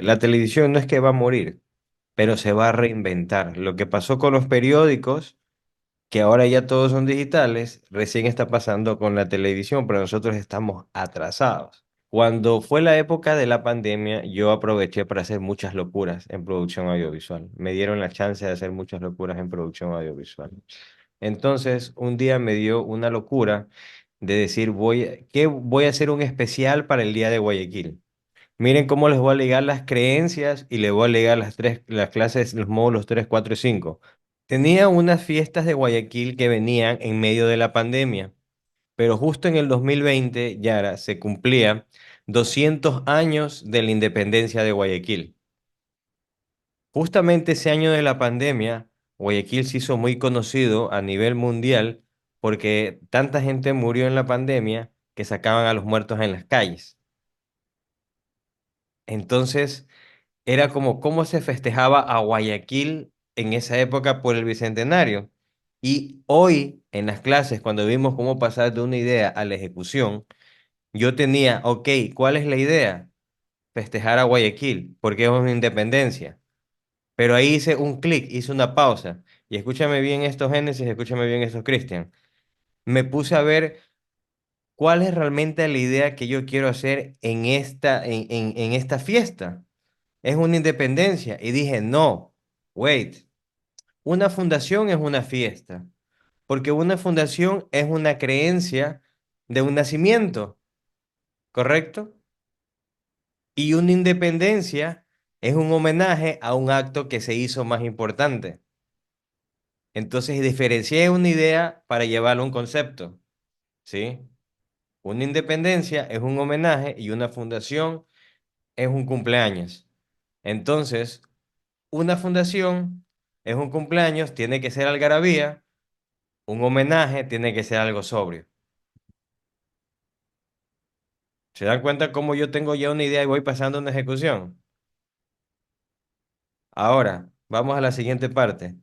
la televisión no es que va a morir, pero se va a reinventar. Lo que pasó con los periódicos, que ahora ya todos son digitales, recién está pasando con la televisión, pero nosotros estamos atrasados. Cuando fue la época de la pandemia, yo aproveché para hacer muchas locuras en producción audiovisual. Me dieron la chance de hacer muchas locuras en producción audiovisual. Entonces, un día me dio una locura de decir, voy a hacer un especial para el Día de Guayaquil. Miren cómo les voy a ligar las creencias y les voy a ligar las clases, los módulos 3, 4 y 5. Tenía unas fiestas de Guayaquil que venían en medio de la pandemia, pero justo en el 2020, Yara, se cumplía 200 años de la independencia de Guayaquil. Justamente ese año de la pandemia, Guayaquil se hizo muy conocido a nivel mundial porque tanta gente murió en la pandemia que sacaban a los muertos en las calles. Entonces, era como cómo se festejaba a Guayaquil en esa época por el Bicentenario. Y hoy, en las clases, cuando vimos cómo pasar de una idea a la ejecución, yo tenía, ok, ¿cuál es la idea? Festejar a Guayaquil, porque es una independencia. Pero ahí hice un clic, hice una pausa. Y escúchame bien esto, Génesis, escúchame bien esto, Cristian. Me puse a ver cuál es realmente la idea que yo quiero hacer en esta fiesta. Es una independencia. Y dije, no, wait, una fundación es una fiesta, porque una fundación es una creencia de un nacimiento, ¿correcto? Y una independencia es un homenaje a un acto que se hizo más importante. Entonces diferencié una idea para llevarlo a un concepto, ¿sí? Una independencia es un homenaje y una fundación es un cumpleaños. Entonces, una fundación es un cumpleaños, tiene que ser algarabía, un homenaje tiene que ser algo sobrio. ¿Se dan cuenta cómo yo tengo ya una idea y voy pasando a una ejecución? Ahora, vamos a la siguiente parte.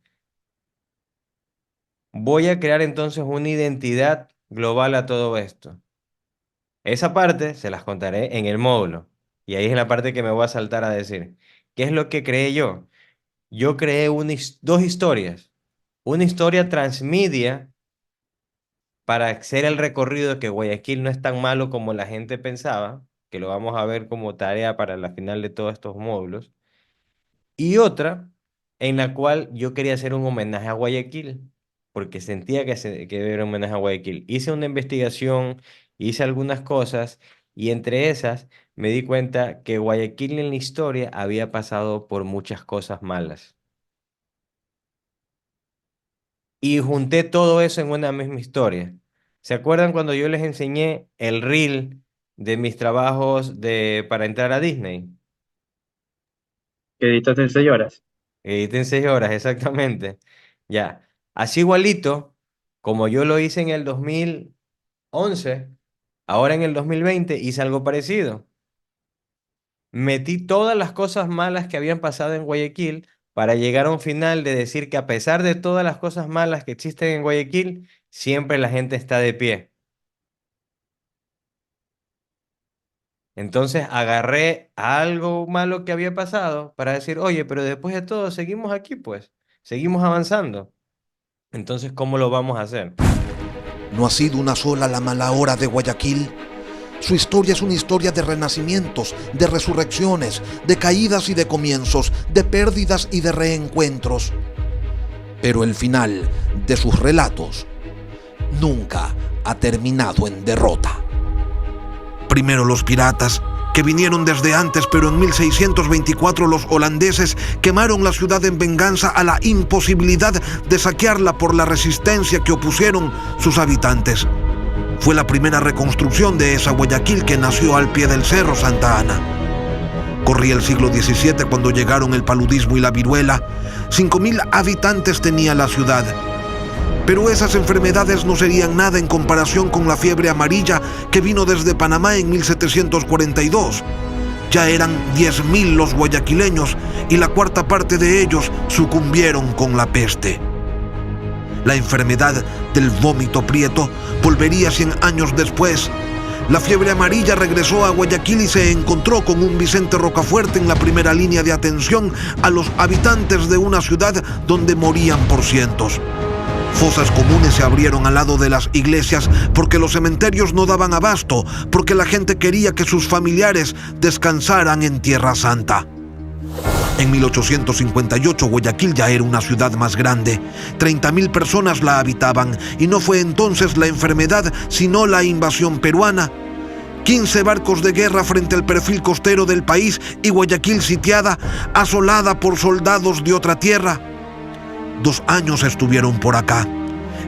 Voy a crear entonces una identidad global a todo esto. Esa parte se las contaré en el módulo. Y ahí es la parte que me voy a saltar a decir. ¿Qué es lo que creé yo? Yo creé dos historias. Una historia transmedia para hacer el recorrido de que Guayaquil no es tan malo como la gente pensaba, que lo vamos a ver como tarea para la final de todos estos módulos. Y otra en la cual yo quería hacer un homenaje a Guayaquil, porque sentía que era un homenaje a Guayaquil. Hice una investigación, hice algunas cosas, y entre esas me di cuenta que Guayaquil en la historia había pasado por muchas cosas malas. Y junté todo eso en una misma historia. ¿Se acuerdan cuando yo les enseñé el reel de mis trabajos para entrar a Disney? Que editaste en 6 horas. Edité en 6 horas, exactamente. Ya. Así igualito, como yo lo hice en el 2011, ahora en el 2020 hice algo parecido. Metí todas las cosas malas que habían pasado en Guayaquil para llegar a un final de decir que a pesar de todas las cosas malas que existen en Guayaquil, siempre la gente está de pie. Entonces agarré algo malo que había pasado para decir, oye, pero después de todo seguimos aquí, pues, seguimos avanzando. Entonces, ¿cómo lo vamos a hacer? No ha sido una sola la mala hora de Guayaquil. Su historia es una historia de renacimientos, de resurrecciones, de caídas y de comienzos, de pérdidas y de reencuentros. Pero el final de sus relatos nunca ha terminado en derrota. Primero los piratas, que vinieron desde antes, pero en 1624 los holandeses quemaron la ciudad en venganza a la imposibilidad de saquearla por la resistencia que opusieron sus habitantes. Fue la primera reconstrucción de esa Guayaquil que nació al pie del Cerro Santa Ana. Corría el siglo XVII cuando llegaron el paludismo y la viruela. 5.000 habitantes tenía la ciudad. Pero esas enfermedades no serían nada en comparación con la fiebre amarilla que vino desde Panamá en 1742. Ya eran 10.000 los guayaquileños y la cuarta parte de ellos sucumbieron con la peste. La enfermedad del vómito prieto volvería 100 años después, La fiebre amarilla regresó a Guayaquil y se encontró con un Vicente Rocafuerte en la primera línea de atención a los habitantes de una ciudad donde morían por cientos. Fosas comunes se abrieron al lado de las iglesias porque los cementerios no daban abasto, porque la gente quería que sus familiares descansaran en Tierra Santa. En 1858 Guayaquil ya era una ciudad más grande. 30.000 personas la habitaban y no fue entonces la enfermedad sino la invasión peruana. 15 barcos de guerra frente al perfil costero del país y Guayaquil sitiada, asolada por soldados de otra tierra. 2 años estuvieron por acá.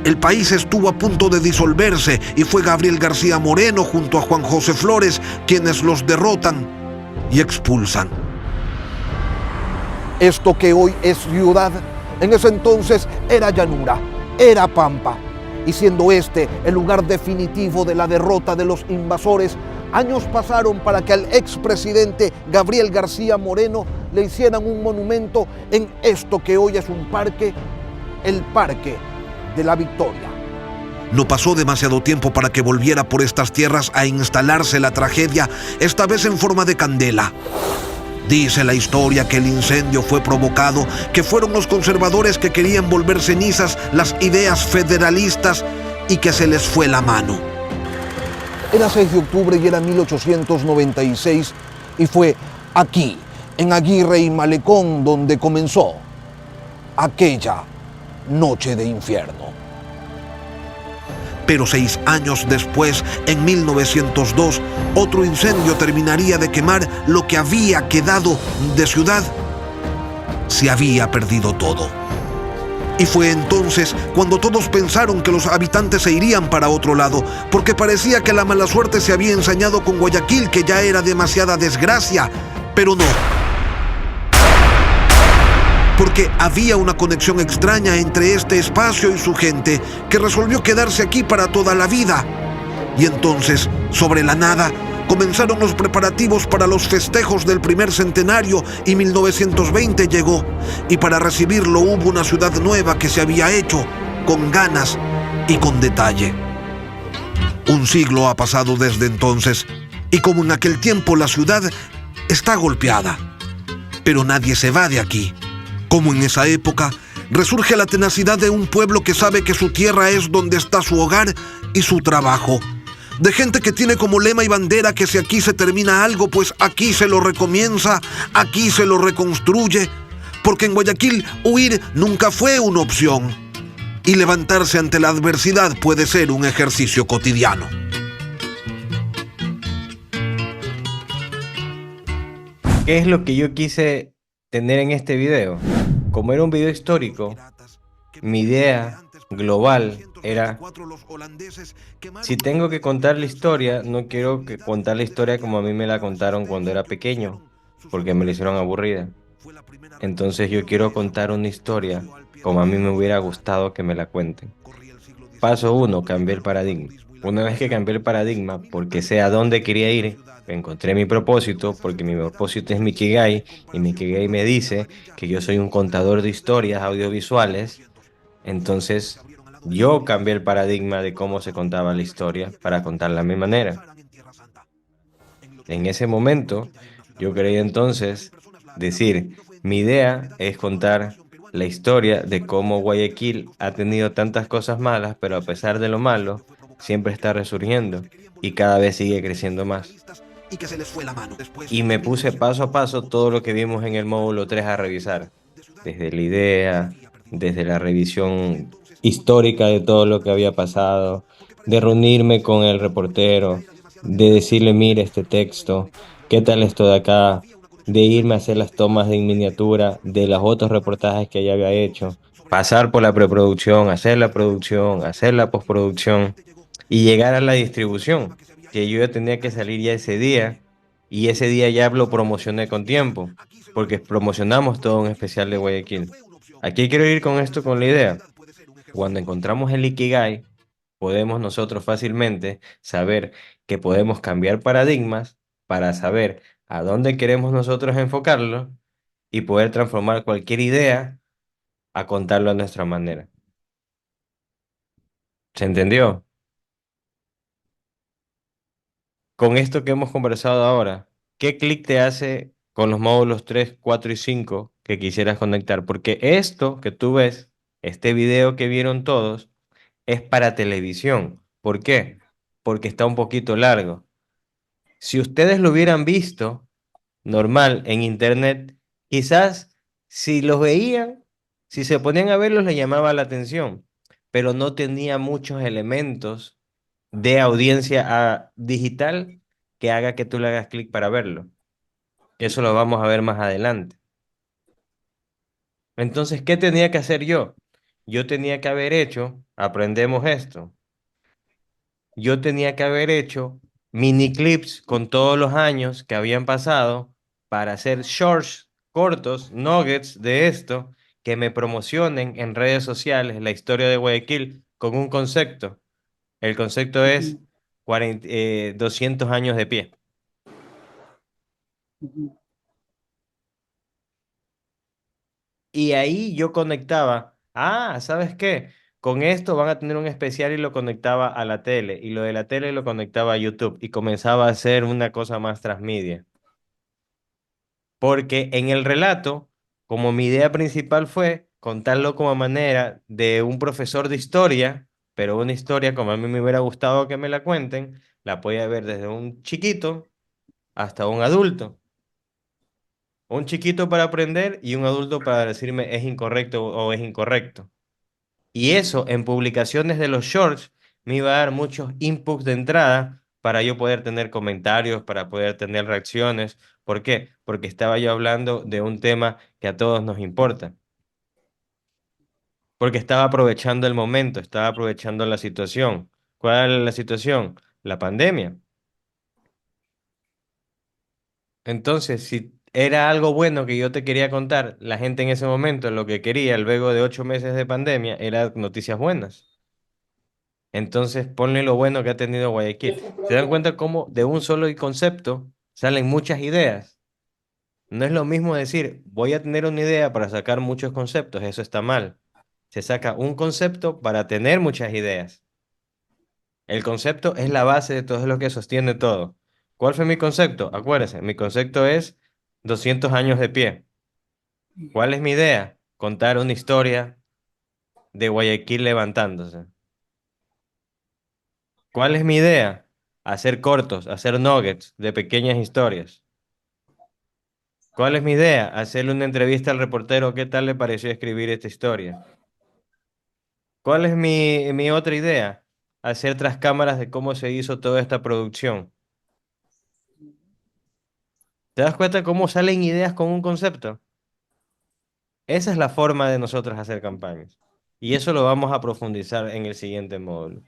El país estuvo a punto de disolverse y fue Gabriel García Moreno junto a Juan José Flores quienes los derrotan y expulsan. Esto que hoy es ciudad, en ese entonces era llanura, era pampa. Y siendo este el lugar definitivo de la derrota de los invasores, años pasaron para que al expresidente Gabriel García Moreno le hicieran un monumento en esto que hoy es un parque, el Parque de la Victoria. No pasó demasiado tiempo para que volviera por estas tierras a instalarse la tragedia, esta vez en forma de candela. Dice la historia que el incendio fue provocado, que fueron los conservadores que querían volver cenizas las ideas federalistas y que se les fue la mano. Era 6 de octubre y era 1896 y fue aquí, en Aguirre y Malecón, donde comenzó aquella noche de infierno. Pero 6 años después, en 1902, otro incendio terminaría de quemar lo que había quedado de ciudad. Se había perdido todo. Y fue entonces cuando todos pensaron que los habitantes se irían para otro lado, porque parecía que la mala suerte se había ensañado con Guayaquil, que ya era demasiada desgracia. Pero no. Porque había una conexión extraña entre este espacio y su gente, que resolvió quedarse aquí para toda la vida. Y entonces, sobre la nada, comenzaron los preparativos para los festejos del primer centenario y 1920 llegó. Y para recibirlo hubo una ciudad nueva que se había hecho, con ganas y con detalle. Un siglo ha pasado desde entonces, y como en aquel tiempo la ciudad está golpeada. Pero nadie se va de aquí. Como en esa época, resurge la tenacidad de un pueblo que sabe que su tierra es donde está su hogar y su trabajo. De gente que tiene como lema y bandera que si aquí se termina algo, pues aquí se lo recomienza, aquí se lo reconstruye. Porque en Guayaquil huir nunca fue una opción. Y levantarse ante la adversidad puede ser un ejercicio cotidiano. ¿Qué es lo que yo quise tener en este video? Como era un video histórico, mi idea global era, si tengo que contar la historia, no quiero contar la historia como a mí me la contaron cuando era pequeño, porque me la hicieron aburrida. Entonces yo quiero contar una historia como a mí me hubiera gustado que me la cuenten. Paso 1, cambié el paradigma. Una vez que cambié el paradigma, porque sé a dónde quería ir, encontré mi propósito, porque mi propósito es mi Ikigai, y mi Ikigai me dice que yo soy un contador de historias audiovisuales. Entonces, yo cambié el paradigma de cómo se contaba la historia para contarla a mi manera. En ese momento, yo quería entonces decir, mi idea es contar la historia de cómo Guayaquil ha tenido tantas cosas malas, pero a pesar de lo malo, siempre está resurgiendo y cada vez sigue creciendo más. Y me puse paso a paso todo lo que vimos en el módulo 3 a revisar, desde la idea, desde la revisión histórica de todo lo que había pasado, de reunirme con el reportero, de decirle, mire este texto, qué tal esto de acá, de irme a hacer las tomas en miniatura de los otros reportajes que ya había hecho, pasar por la preproducción, hacer la postproducción y llegar a la distribución, que yo ya tenía que salir ya ese día y ese día ya lo promocioné con tiempo, porque promocionamos todo un especial de Guayaquil. Aquí quiero ir con esto, con la idea. Cuando encontramos el Ikigai, podemos nosotros fácilmente saber que podemos cambiar paradigmas para saber a dónde queremos nosotros enfocarlo y poder transformar cualquier idea a contarlo a nuestra manera. ¿Se entendió? con esto que hemos conversado ahora, ¿qué clic te hace con los módulos 3, 4 y 5 que quisieras conectar? Porque esto que tú ves, este video que vieron todos, es para televisión. ¿Por qué? Porque está un poquito largo. Si ustedes lo hubieran visto normal en internet, quizás si los veían, si se ponían a verlos, les llamaba la atención, pero no tenía muchos elementos de audiencia digital que haga que tú le hagas clic para verlo. Eso lo vamos a ver más adelante. Entonces, ¿qué tenía que hacer yo? Yo tenía que haber hecho, aprendemos esto, yo tenía que haber hecho mini clips con todos los años que habían pasado para hacer shorts cortos, nuggets de esto, que me promocionen en redes sociales la historia de Guayaquil con un concepto. El concepto es Ujú, 200 años de pie. ujú, Y ahí yo conectaba, ¿sabes qué? Con esto van a tener un especial y lo conectaba a la tele. Y lo de la tele lo conectaba a YouTube. Y comenzaba a hacer una cosa más transmedia. Porque en el relato, como mi idea principal fue contarlo como manera de un profesor de historia, pero una historia como a mí me hubiera gustado que me la cuenten, la podía ver desde un chiquito hasta un adulto. Un chiquito para aprender y un adulto para decirme es incorrecto o es incorrecto. Y eso en publicaciones de los shorts me iba a dar muchos inputs de entrada para yo poder tener comentarios, para poder tener reacciones. ¿Por qué? Porque estaba yo hablando de un tema que a todos nos importa. Porque estaba aprovechando el momento, estaba aprovechando la situación. ¿Cuál es la situación? La pandemia. Entonces, si era algo bueno que yo te quería contar, la gente en ese momento lo que quería luego de 8 meses de pandemia era noticias buenas. Entonces, ponle lo bueno que ha tenido Guayaquil. ¿Se dan cuenta cómo de un solo concepto salen muchas ideas? No es lo mismo decir, voy a tener una idea para sacar muchos conceptos, eso está mal. Se saca un concepto para tener muchas ideas. El concepto es la base de todo, es lo que sostiene todo. ¿Cuál fue mi concepto? Acuérdense, mi concepto es 200 años de pie. ¿Cuál es mi idea? Contar una historia de Guayaquil levantándose. ¿Cuál es mi idea? Hacer cortos, hacer nuggets de pequeñas historias. ¿Cuál es mi idea? Hacerle una entrevista al reportero, ¿qué tal le pareció escribir esta historia? ¿Cuál es mi otra idea? Hacer tras cámaras de cómo se hizo toda esta producción. ¿Te das cuenta cómo salen ideas con un concepto? Esa es la forma de nosotros hacer campañas. Y eso lo vamos a profundizar en el siguiente módulo.